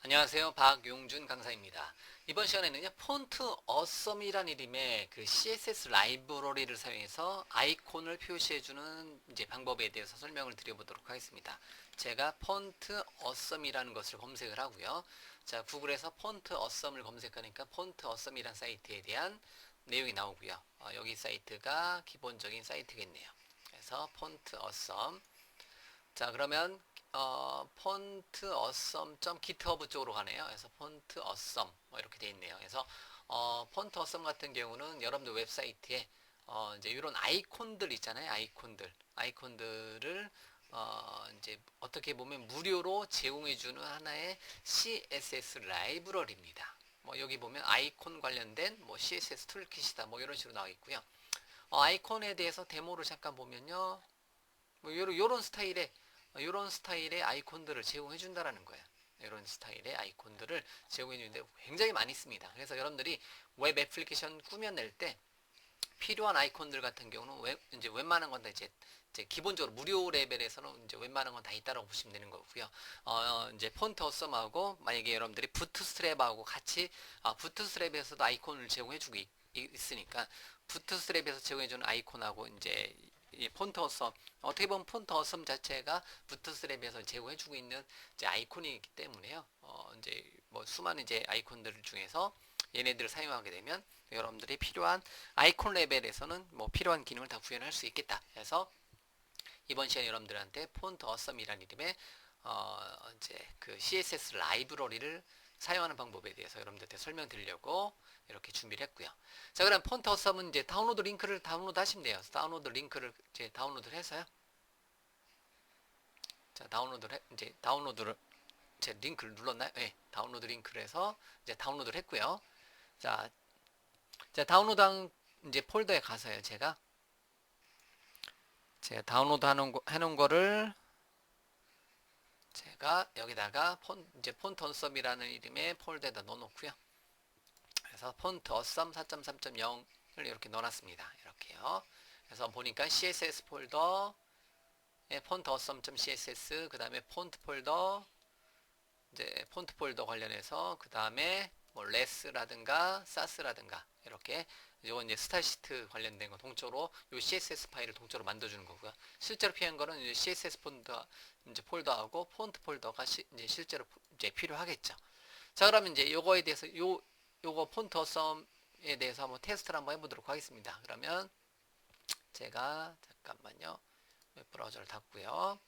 안녕하세요. 박용준 강사입니다. 이번 시간에는요, 폰트 어썸이란 이름의 그 CSS 라이브러리를 사용해서 아이콘을 표시해주는 이제 방법에 대해서 설명을 드려보도록 하겠습니다. 제가 폰트 어썸이라는 것을 검색을 하고요. 자, 구글에서 폰트 어썸을 검색하니까 폰트 어썸이란 사이트에 대한 내용이 나오고요. 여기 사이트가 기본적인 사이트겠네요. 그래서 폰트 어썸. 자, 그러면 폰트 어썸 github 쪽으로 가네요. 그래서 폰트 어썸 뭐 이렇게 돼 있네요. 그래서 폰트 어썸 같은 경우는 여러분들 웹사이트에 이제 이런 아이콘들 있잖아요. 아이콘들을 이제 어떻게 보면 무료로 제공해주는 하나의 CSS 라이브러리입니다. 뭐 여기 보면 아이콘 관련된 뭐 CSS 툴킷이다 뭐 이런 식으로 나와 있고요. 아이콘에 대해서 데모를 잠깐 보면요. 뭐 요런 스타일의 아이콘들을 제공해 준다라는 거예요. 이런 스타일의 아이콘들을 제공해 주는데 굉장히 많이 씁니다. 그래서 여러분들이 웹 애플리케이션 꾸며낼 때 필요한 아이콘들 같은 경우는 이제 웬만한 건 다 이제 기본적으로 무료 레벨에서는 이제 웬만한 건 다 있다라고 보시면 되는 거고요. 이제 폰트 어썸하고 만약에 여러분들이 부트스트랩하고 같이 부트스트랩에서도 아이콘을 제공해주고 있으니까 부트스트랩에서 제공해주는 아이콘하고 이제 이 폰트 어썸 어떻게 보면 폰트 어썸 자체가 부트스트랩에서 제공해주고 있는 이제 아이콘이기 때문에요. 이제 뭐 수많은 이제 아이콘들 중에서 얘네들을 사용하게 되면 여러분들이 필요한 아이콘 레벨에서는 뭐 필요한 기능을 다 구현할 수 있겠다. 그래서 이번 시간에 여러분들한테 폰트 어썸이라는 이름의 이제 그 CSS 라이브러리를 사용하는 방법에 대해서 여러분들한테 설명드리려고 이렇게 준비를 했고요. 자, 그럼 폰트 어썸은 이제 다운로드 링크를 다운로드 하시면 돼요. 다운로드 링크를 이제 다운로드를 해서요. 자, 이제 다운로드를 제 링크를 눌렀나요? 네, 다운로드 링크를 해서 이제 다운로드를 했고요. 자, 다운로드한 이제 폴더에 가서요. 제가 다운로드 해놓은 거를 제가 여기다가 이제 폰트 어썸이라는 이름의 폴더에다 넣어놓고요. 그래서 폰트 어썸 4.3.0을 이렇게 넣어놨습니다. 이렇게요. 그래서 보니까 CSS 폴더에 폰트 어썸.css 그 다음에 폰트 폴더 이제 폰트 폴더 관련해서 그 다음에 뭐 레스라든가 사스라든가 이렇게 이건 이제 스타시트 관련된 거 동적으로 요 CSS 파일을 동적으로 만들어주는 거고요. 실제로 필요한 거는 이제 CSS 폴더하고 폰트 폴더가 이제 실제로 이제 필요하겠죠. 자, 그러면 이제 요거에 대해서 요거 폰트 어썸에 대해서 한번 테스트를 한번 해보도록 하겠습니다. 그러면 제가 잠깐만요. 웹브라우저를 닫고요.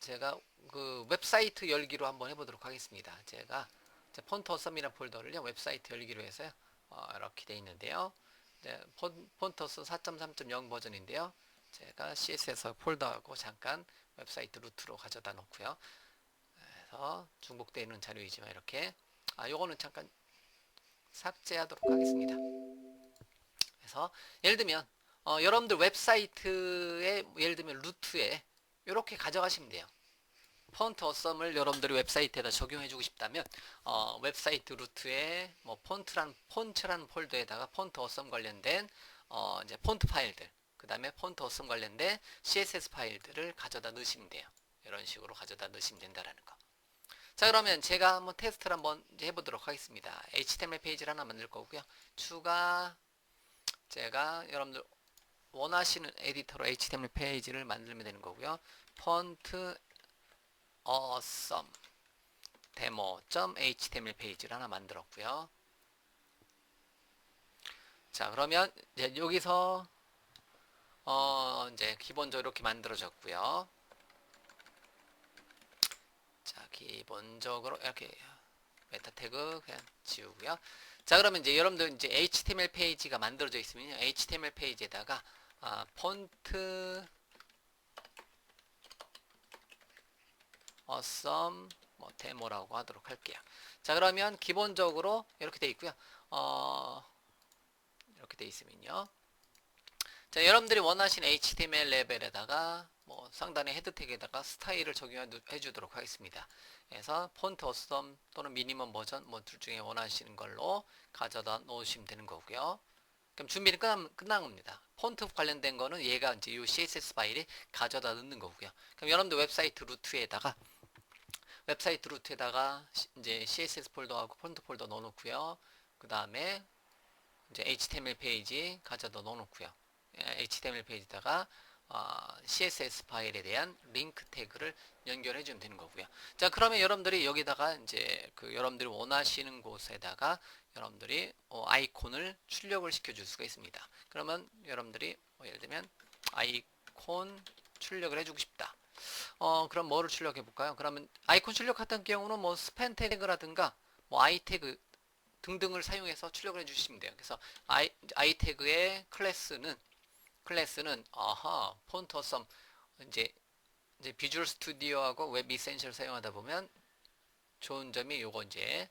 제가 그 웹사이트 열기로 한번 해보도록 하겠습니다. 제가 폰트 어썸이라는 폴더를요 웹사이트 열기로 해서요 이렇게 돼 있는데요. 폰트 어썸 4.3.0 버전인데요. 제가 CSS 폴더하고 잠깐 웹사이트 루트로 가져다 놓고요. 그래서 중복되어 있는 자료이지만 이렇게 요거는 잠깐 삭제하도록 하겠습니다. 그래서 예를 들면 여러분들 웹사이트에 예를 들면 루트에 이렇게 가져가시면 돼요. 폰트 어썸을 여러분들이 웹사이트에다 적용해주고 싶다면 웹사이트 루트에 뭐 폰트란 폴더에다가 폰트 어썸 관련된 이제 폰트 파일들 그 다음에 폰트 어썸 관련된 CSS 파일들을 가져다 넣으시면 돼요. 이런 식으로 가져다 넣으시면 된다라는 거. 자, 그러면 제가 한번 테스트를 한번 이제 해보도록 하겠습니다. HTML 페이지를 하나 만들 거고요. 제가 여러분들 원하시는 에디터로 HTML 페이지를 만들면 되는 거고요. 폰트 awesome demo.html 페이지를 하나 만들었고요. 자, 그러면 이제 여기서 이제 기본적으로 이렇게 만들어졌고요. 자, 기본적으로 이렇게 메타 태그 그냥 지우고요. 자, 그러면 이제 여러분들 이제 HTML 페이지가 만들어져 있으면요. HTML 페이지에다가 폰트 awesome 뭐 데모라고 하도록 할게요. 자, 그러면 기본적으로 이렇게 돼 있고요. 이렇게 돼 있으면요. 자, 여러분들이 원하시는 HTML 레벨에다가 뭐 상단의 헤드 태그에다가 스타일을 적용해 주도록 하겠습니다. 그래서 폰트 어썸 또는 미니멈 버전 뭐 둘 중에 원하시는 걸로 가져다 놓으시면 되는 거고요. 그럼 준비는 끝난 겁니다. 폰트 관련된 거는 얘가 이제 이 CSS 파일에 가져다 넣는 거고요. 그럼 여러분들 웹사이트 루트에다가 웹사이트 루트에다가 이제 CSS 폴더하고 폰트 폴더 넣어놓고요. 그 다음에 이제 HTML 페이지 가져다 넣어놓고요. HTML 페이지다가 CSS 파일에 대한 링크 태그를 연결해 주면 되는 거고요. 자, 그러면 여러분들이 여기다가 이제 그 여러분들이 원하시는 곳에다가 여러분들이 아이콘을 출력을 시켜 줄 수가 있습니다. 그러면 여러분들이 예를 들면 아이콘 출력을 해주고 싶다. 그럼 뭐를 출력해 볼까요? 그러면 아이콘 출력 같은 경우는 뭐 스팬 태그라든가 뭐 아이 태그 등등을 사용해서 출력을 해주시면 돼요. 그래서 아이 태그의 클래스는 폰트 어썸 이제 비주얼 스튜디오하고 웹 이센셜 사용하다 보면 좋은 점이 요거 이제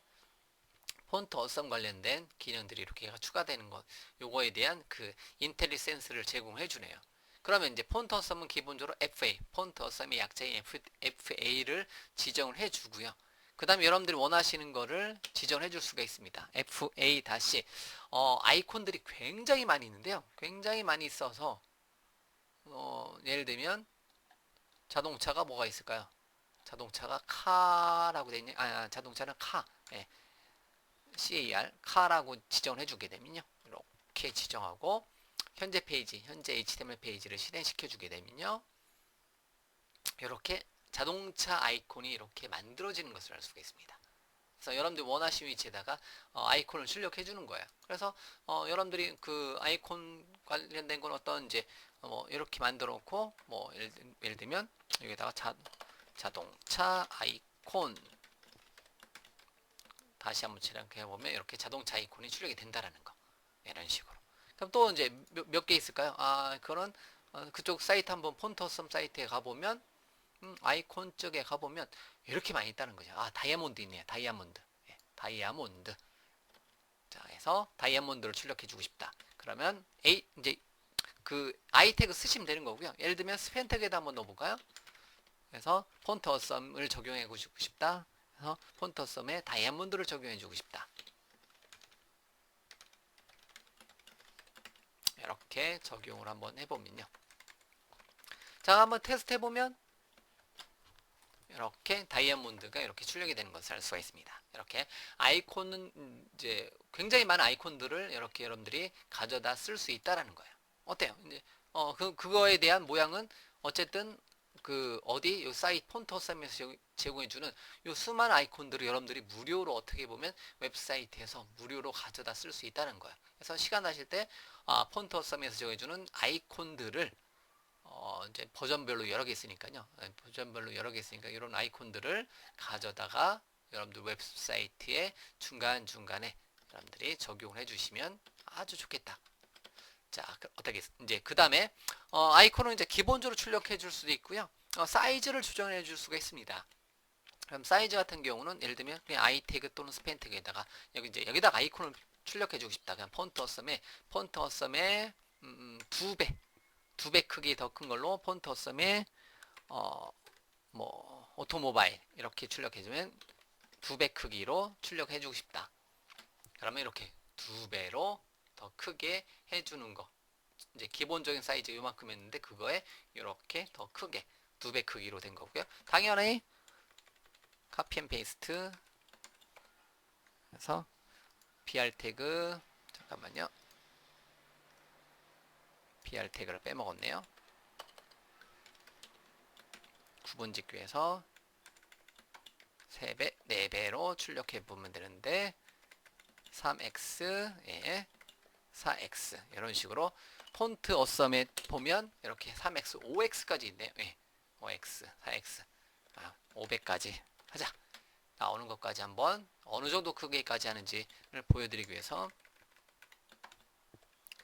폰트 어썸 관련된 기능들이 이렇게 추가되는 것, 요거에 대한 그 인텔리센스를 제공해 주네요. 그러면 이제 폰트 어썸은 기본적으로 FA, 폰트 어썸의 약자인 FA를 지정을 해 주고요. 그 다음에 여러분들이 원하시는 거를 지정해 줄 수가 있습니다. FA 다시 아이콘들이 굉장히 많이 있는데요. 굉장히 많이 있어서 예를 들면 자동차가 뭐가 있을까요? 자동차가 카라고 되어 있네. 자동차는 카. 예. CAR 카라고 지정을 해주게 되면요. 이렇게 지정하고 현재 페이지, 현재 HTML 페이지를 실행시켜 주게 되면요. 이렇게 자동차 아이콘이 이렇게 만들어지는 것을 알 수가 있습니다. 그래서 여러분들이 원하시는 위치에다가 아이콘을 출력해 주는 거예요. 그래서 여러분들이 그 아이콘 관련된 건 어떤 이제 뭐 이렇게 만들어 놓고 뭐 예를 들면 여기다가 자동차 아이콘 다시 한번 출력해 보면 이렇게 자동차 아이콘이 출력이 된다라는 거. 이런 식으로. 그럼 또 이제 몇 개 있을까요? 그런 그쪽 사이트 한번 폰트썸 사이트에 가보면 아이콘 쪽에 가보면 이렇게 많이 있다는 거죠. 다이아몬드 있네요. 다이아몬드. 예, 다이아몬드. 자, 해서 다이아몬드를 출력해 주고 싶다. 그러면 이제 그 I 태그 쓰시면 되는 거고요. 예를 들면 스펜 태그에다 한번 넣어볼까요? 그래서 폰트 어썸을 적용해 주고 싶다. 그래서 폰트 어썸에 다이아몬드를 적용해 주고 싶다. 이렇게 적용을 한번 해보면요. 자, 한번 테스트 해보면 이렇게 다이아몬드가 이렇게 출력이 되는 것을 알 수가 있습니다. 이렇게 아이콘은 이제 굉장히 많은 아이콘들을 이렇게 여러분들이 가져다 쓸 수 있다라는 거예요. 어때요? 이제 그거에 대한 모양은 어쨌든 그 어디 요 사이트 폰트썸에서 제공해주는 요 수많은 아이콘들을 여러분들이 무료로 어떻게 보면 웹사이트에서 무료로 가져다 쓸 수 있다는 거예요. 그래서 시간 나실 때 폰트썸에서 제공해주는 아이콘들을 이제 버전별로 여러 개 있으니까요. 버전별로 여러 개 있으니까 이런 아이콘들을 가져다가 여러분들 웹사이트에 중간중간에 여러분들이 적용을 해주시면 아주 좋겠다. 자, 어떻게 이제 그 다음에 아이콘은 이제 기본적으로 출력해 줄 수도 있고요. 사이즈를 조정해 줄 수가 있습니다. 그럼 사이즈 같은 경우는 예를 들면 그냥 아이 태그 또는 스팬 태그에다가 여기다가 아이콘을 출력해 주고 싶다. 그냥 폰트 어썸에 2배 크기 더 큰 걸로 폰트 어썸에 뭐 오토모바일 이렇게 출력해주면 2배 크기로 출력해주고 싶다. 그러면 이렇게 2배로 더 크게 해주는 거. 이제 기본적인 사이즈 요만큼 했는데 그거에 이렇게 더 크게 2배 크기로 된 거고요. 당연히 카피 앤 페이스트 해서 br 태그 잠깐만요. br 태그를 빼먹었네요. 구분짓기해서 3배, 4배로 출력해 보면 되는데 3x, 예, 4x 이런 식으로 폰트 어썸에 보면 이렇게 3x, 5x까지 있네요. 예, 5x, 4x, 500까지 하자. 나오는 것까지 한번 어느 정도 크기까지 하는지를 보여드리기 위해서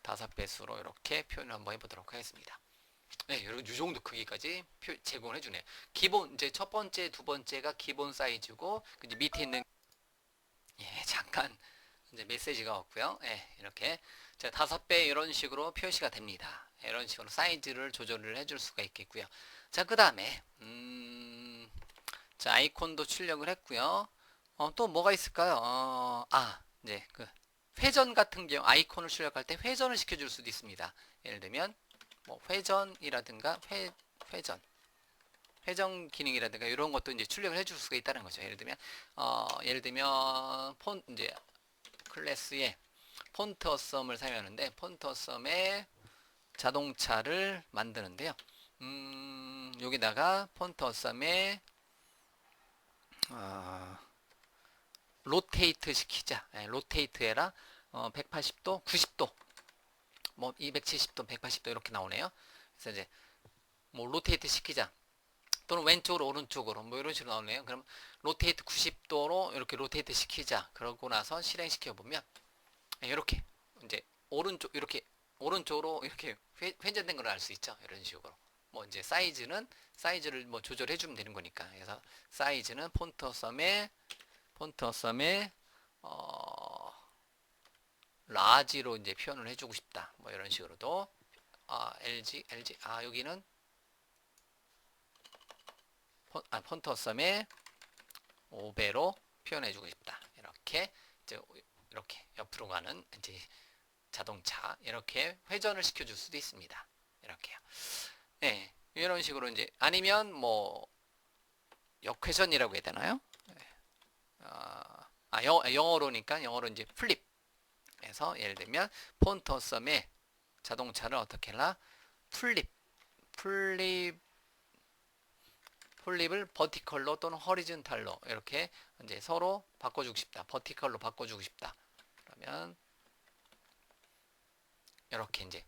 5배수로 이렇게 표현을 한번 해보도록 하겠습니다. 네, 이 정도 크기까지 제공을 해주네요. 기본 이제 첫 번째, 두 번째가 기본 사이즈고 이제 밑에 있는 잠깐 이제 메시지가 왔고요. 이렇게 자 5배 이런 식으로 표시가 됩니다. 이런 식으로 사이즈를 조절을 해줄 수가 있겠고요. 자, 그 다음에 자 아이콘도 출력을 했고요. 또 뭐가 있을까요? 이제 그 회전 같은 경우 아이콘을 출력할 때 회전을 시켜줄 수도 있습니다. 예를 들면 뭐 회전이라든가 회전 기능이라든가 이런 것도 이제 출력을 해줄 수가 있다는 거죠. 예를 들면 폰 이제 클래스에 폰트 어썸을 사용하는데 폰트 어썸에 자동차를 만드는데요. 여기다가 폰트 어썸에 로테이트 시키자. 로테이트 해라. 180도, 90도, 뭐 270도, 180도 이렇게 나오네요. 그래서 이제 뭐 로테이트 시키자. 또는 왼쪽으로 오른쪽으로 뭐 이런 식으로 나오네요. 그럼 로테이트 90도로 이렇게 로테이트 시키자. 그러고 나서 실행시켜 보면 이렇게 이제 오른쪽 이렇게 오른쪽으로 이렇게 회전된 걸 알 수 있죠. 이런 식으로. 뭐 이제 사이즈를 뭐 조절해 주면 되는 거니까. 그래서 사이즈는 폰트 어썸에 라지로 이제 표현을 해주고 싶다. 뭐 이런 식으로도 LG 여기는 폰트 어썸에 5배로 표현해주고 싶다. 이렇게 옆으로 가는 이제 자동차 이렇게 회전을 시켜줄 수도 있습니다. 이렇게요. 네, 이런 식으로 이제 아니면 뭐 역회전이라고 해야 되나요? 영어로 이제 플립에서 예를 들면 폰트 어썸에 자동차를 어떻게 해라? 플립을 버티컬로 또는 허리즌탈로 이렇게 이제 서로 바꿔주고 싶다. 버티컬로 바꿔주고 싶다. 그러면 이렇게 이제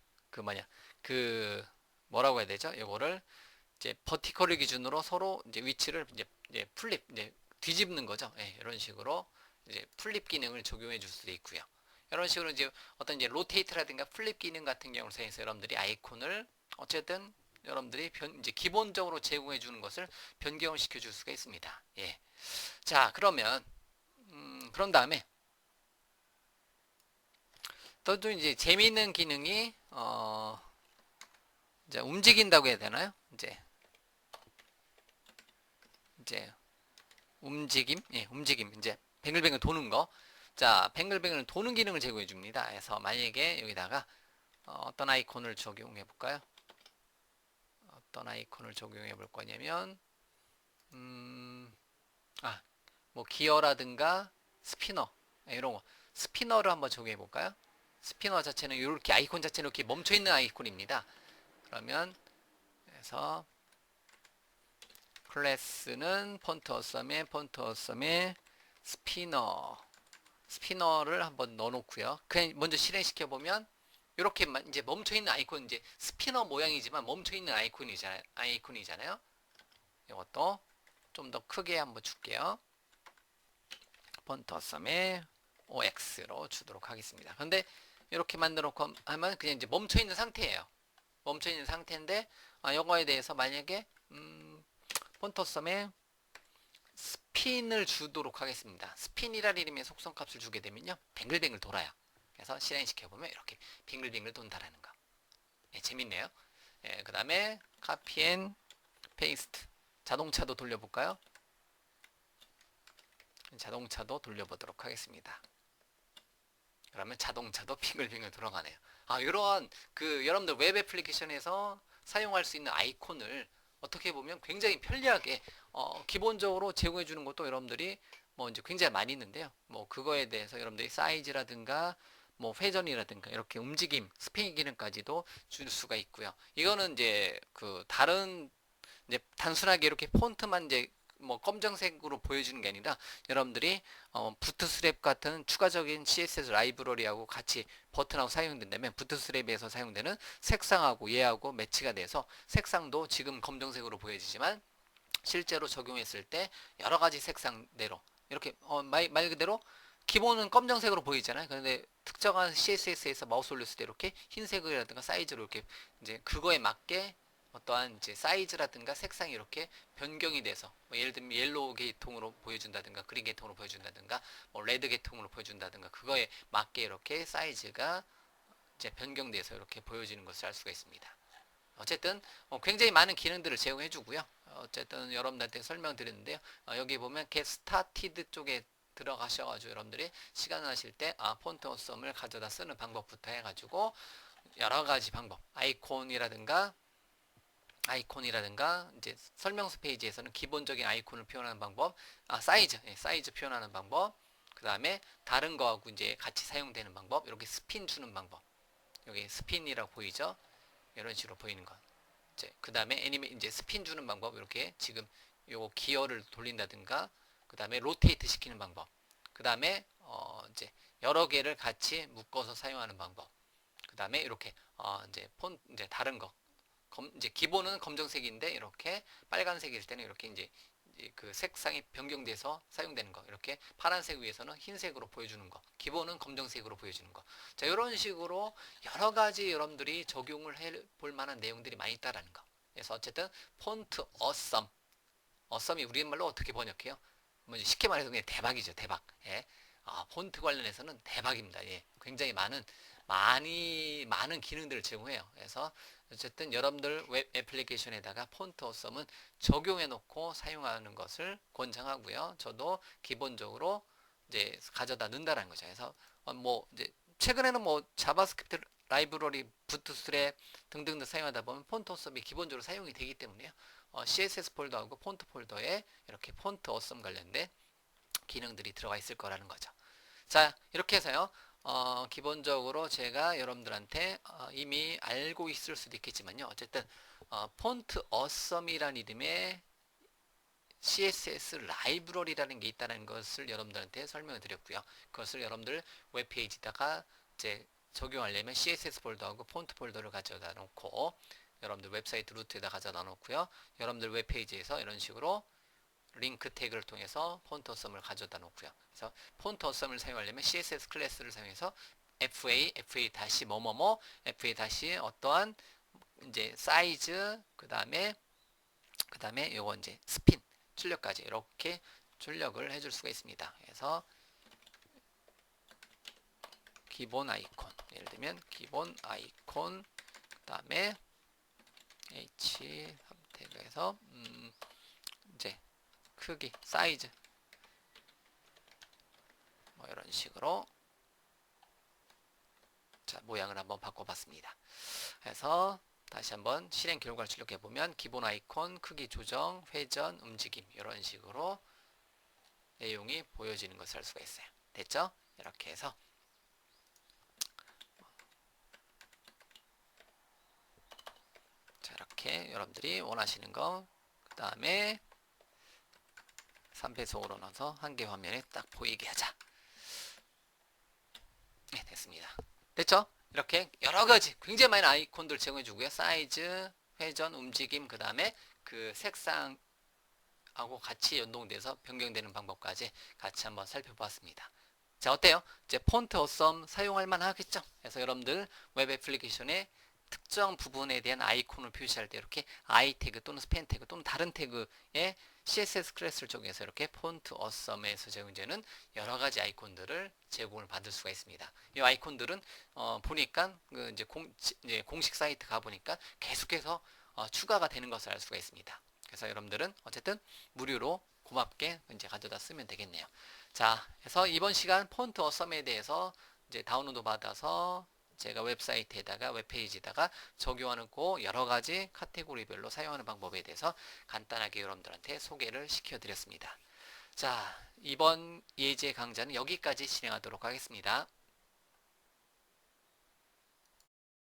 뭐라고 해야 되죠? 이거를 이제 버티컬을 기준으로 서로 이제 위치를 이제 플립 이제 뒤집는 거죠. 예, 이런 식으로 이제 플립 기능을 적용해 줄 수도 있고요. 이런 식으로 이제 어떤 이제 로테이트라든가 플립 기능 같은 경우를 사용해서 여러분들이 아이콘을 어쨌든 여러분들이 이제 기본적으로 제공해 주는 것을 변경을 시켜 줄 수가 있습니다. 예. 자, 그런 다음에 또 이제 재미있는 기능이 이제 움직인다고 해야 되나요? 이제 움직임 이제 뱅글뱅글 도는 거. 자, 뱅글뱅글 도는 기능을 제공해 줍니다. 그래서 만약에 여기다가 어떤 아이콘을 적용해 볼까요? 어떤 아이콘을 적용해 볼 거냐면 뭐 기어라든가 스피너 이런 거 스피너를 한번 적용해 볼까요? 스피너 자체는 이렇게 아이콘 자체는 이렇게 멈춰 있는 아이콘입니다. 그러면 그래서 클래스는 폰트 어썸에 스피너를 한번 넣어 놓고요. 그냥 먼저 실행시켜 보면 이렇게 이제 멈춰 있는 아이콘 이제 스피너 모양이지만 멈춰 있는 아이콘이잖아요. 이것도 좀 더 크게 한번 줄게요. 폰트 어썸에 OX로 주도록 하겠습니다. 그런데 이렇게 만들어 놓고 하면 그냥 이제 멈춰 있는 상태예요. 멈춰 있는 상태인데 이거에 대해서 만약에 폰트 어썸에 스핀을 주도록 하겠습니다. 스핀이라는 이름의 속성값을 주게 되면요. 뱅글뱅글 돌아요. 그래서 실행시켜보면 이렇게 빙글빙글 돈다라는 거. 예, 재밌네요. 예, 그 다음에 카피 앤 페이스트. 자동차도 돌려볼까요? 자동차도 돌려보도록 하겠습니다. 그러면 자동차도 빙글빙글 돌아가네요. 이런 여러분들 웹 애플리케이션에서 사용할 수 있는 아이콘을 어떻게 보면 굉장히 편리하게 기본적으로 제공해 주는 것도 여러분들이 뭐 이제 굉장히 많이 있는데요. 뭐 그거에 대해서 여러분들이 사이즈라든가 뭐 회전이라든가 이렇게 움직임, 스핀 기능까지도 줄 수가 있고요. 이거는 이제 다른 이제 단순하게 이렇게 폰트만 이제 뭐 검정색으로 보여주는 게 아니라 여러분들이 부트스트랩 같은 추가적인 CSS 라이브러리하고 같이 버튼하고 사용된다면 부트스트랩에서 사용되는 색상하고 얘하고 매치가 돼서 색상도 지금 검정색으로 보여지지만 실제로 적용했을 때 여러 가지 색상대로 이렇게 말 그대로 기본은 검정색으로 보이잖아요. 그런데 특정한 CSS에서 마우스 올렸을 때 이렇게 흰색이라든가 사이즈로 이렇게 이제 그거에 맞게 어떠한 이제 사이즈라든가 색상이 이렇게 변경이 돼서 뭐 예를 들면 옐로우 계통으로 보여준다든가 그린 계통으로 보여준다든가 뭐 레드 계통으로 보여준다든가 그거에 맞게 이렇게 사이즈가 이제 변경돼서 이렇게 보여지는 것을 알 수가 있습니다. 어쨌든 굉장히 많은 기능들을 제공해 주고요. 어쨌든 여러분들한테 설명드렸는데요. 여기 보면 get started 쪽에 들어가셔가지고 여러분들이 시간 나실 때 폰트 어썸을 가져다 쓰는 방법부터 해가지고 여러 가지 방법 아이콘이라든가 아이콘이라든가 이제 설명서 페이지에서는 기본적인 아이콘을 표현하는 방법, 사이즈, 사이즈 표현하는 방법, 그 다음에 다른 거하고 이제 같이 사용되는 방법, 이렇게 스핀 주는 방법, 여기 스핀이라고 보이죠? 이런 식으로 보이는 거. 이제 그 다음에 이제 스핀 주는 방법, 이렇게 지금 요거 기어를 돌린다든가, 그 다음에 로테이트 시키는 방법, 그 다음에 이제 여러 개를 같이 묶어서 사용하는 방법, 그 다음에 이렇게 이제 이제 다른 거 이제 기본은 검정색인데 이렇게 빨간색일 때는 이렇게 이제 그 색상이 변경돼서 사용되는 거, 이렇게 파란색 위에서는 흰색으로 보여주는 거, 기본은 검정색으로 보여주는 거. 자, 이런 식으로 여러 가지 여러분들이 적용을 해 볼 만한 내용들이 많이 있다라는 거. 그래서 어쨌든 폰트 어썸, 어썸이 우리말로 어떻게 번역해요? 뭐 쉽게 말해서 그냥 대박이죠, 대박. 예. 폰트 관련해서는 대박입니다. 예. 굉장히 많은 기능들을 제공해요. 그래서 어쨌든 여러분들 웹 애플리케이션에다가 폰트 어썸은 적용해 놓고 사용하는 것을 권장하고요. 저도 기본적으로 이제 가져다 넣는다는 거죠. 그래서 뭐 이제 최근에는 뭐 자바스크립트 라이브러리, 부트스트랩 등등등 사용하다 보면 폰트 어썸이 기본적으로 사용이 되기 때문에요. CSS 폴더하고 폰트 폴더에 이렇게 폰트 어썸 관련된 기능들이 들어가 있을 거라는 거죠. 자, 이렇게 해서요. 기본적으로 제가 여러분들한테 이미 알고 있을 수도 있겠지만요. 어쨌든 폰트 어썸이라는 이름의 CSS 라이브러리라는 게 있다는 것을 여러분들한테 설명을 드렸고요. 그것을 여러분들 웹페이지에다가 이제 적용하려면 CSS 폴더하고 폰트 폴더를 가져다 놓고 여러분들 웹사이트 루트에다 가져다 놓고요. 여러분들 웹페이지에서 이런 식으로 링크 태그를 통해서 폰트 어썸을 가져다 놓고요. 그래서 폰트 어썸을 사용하려면 CSS 클래스를 사용해서 FA 다시 뭐뭐뭐, FA 다시 어떠한 이제 사이즈, 그 다음에 요거 이제 스핀, 출력까지 이렇게 출력을 해줄 수가 있습니다. 그래서 기본 아이콘, 예를 들면 기본 아이콘, 그 다음에 H3 태그에서 이제 크기, 사이즈 뭐 이런 식으로 자, 모양을 한번 바꿔봤습니다. 그래서 다시 한번 실행 결과를 출력해 보면 기본 아이콘, 크기 조정, 회전, 움직임 이런 식으로 내용이 보여지는 것을 알 수가 있어요. 됐죠? 이렇게 해서 자, 이렇게 여러분들이 원하시는 거, 그 다음에 3배속으로 넣어서 한 개 화면에 딱 보이게 하자. 네, 됐습니다. 됐죠? 이렇게 여러 가지 굉장히 많은 아이콘들 제공해 주고요. 사이즈, 회전, 움직임, 그 다음에 그 색상하고 같이 연동돼서 변경되는 방법까지 같이 한번 살펴보았습니다. 자, 어때요? 이제 폰트 어썸 사용할 만 하겠죠? 그래서 여러분들 웹 애플리케이션에 특정 부분에 대한 아이콘을 표시할 때 이렇게 I 태그 또는 스팬 태그 또는 다른 태그에 CSS 클래스를 적용해서 이렇게 폰트 어썸에서 제공되는 여러 가지 아이콘들을 제공을 받을 수가 있습니다. 이 아이콘들은 보니까 그 이제 공식 사이트 가 보니까 계속해서 추가가 되는 것을 알 수가 있습니다. 그래서 여러분들은 어쨌든 무료로 고맙게 이제 가져다 쓰면 되겠네요. 자, 그래서 이번 시간 폰트 어썸에 대해서 이제 다운로드 받아서 제가 웹사이트에다가 웹페이지에다가 적용하고 여러 가지 카테고리별로 사용하는 방법에 대해서 간단하게 여러분들한테 소개를 시켜드렸습니다. 자, 이번 예제 강좌는 여기까지 진행하도록 하겠습니다.